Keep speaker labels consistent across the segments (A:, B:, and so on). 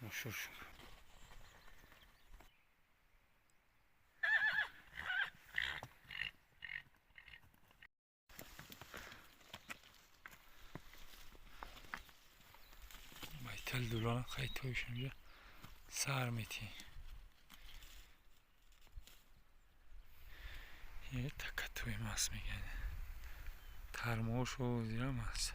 A: مشهور شد. baytal dulana qaytib şimdi sarmeti. یه تکتوی ماست میگن ترموش و زیرا ماست.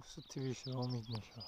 A: Устативишь умить ничего.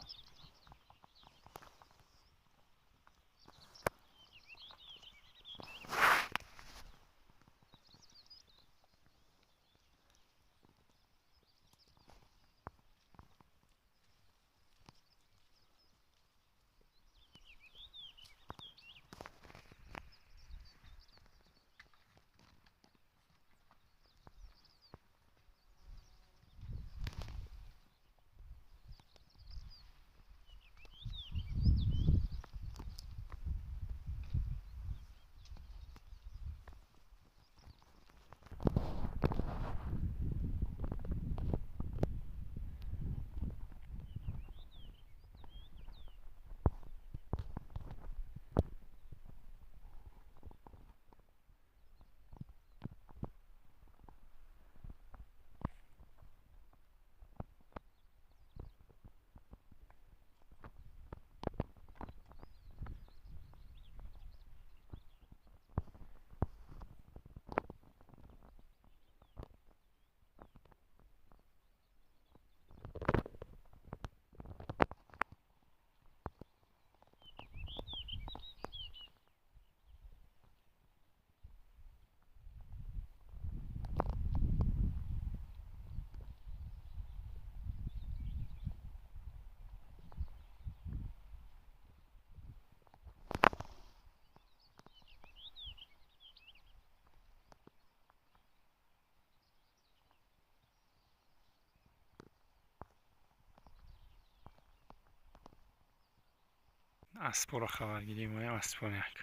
A: اسبورا خبرگیری مایم اسبونیک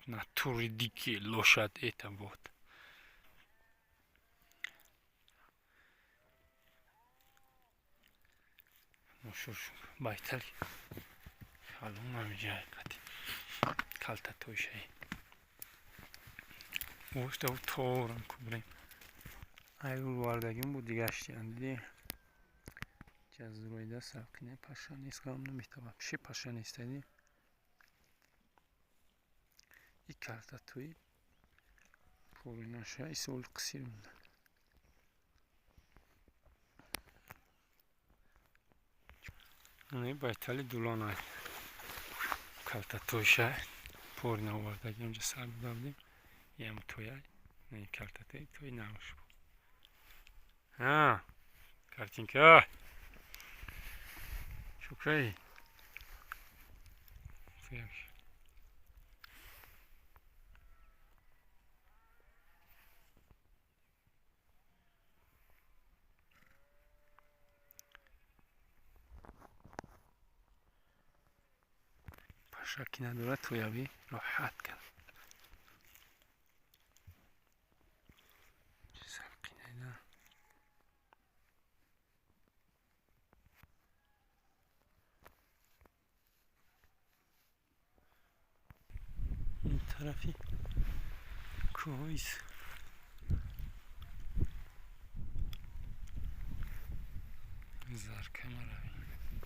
A: на тури дикие лошадь это вот. Ну что ж, байтали. Халун намижай кати. Калта тойшай. Ушта торам кубрим. Ай вардагим буд гашти анди. Жазроида савкине паша нест гам намита вообще паша нест ади. И калта той. Пуринашай сол қисирунда. نه بایتالی دولانای کالتا توشه پور نوردگی اونجا سر بودم یه هم تویه نه کالتا توی نموش بود ها کارتینکا شکری تویش پاشاکی نداره تویوی راحت کرد طرفی کوهیست. زرکمه روی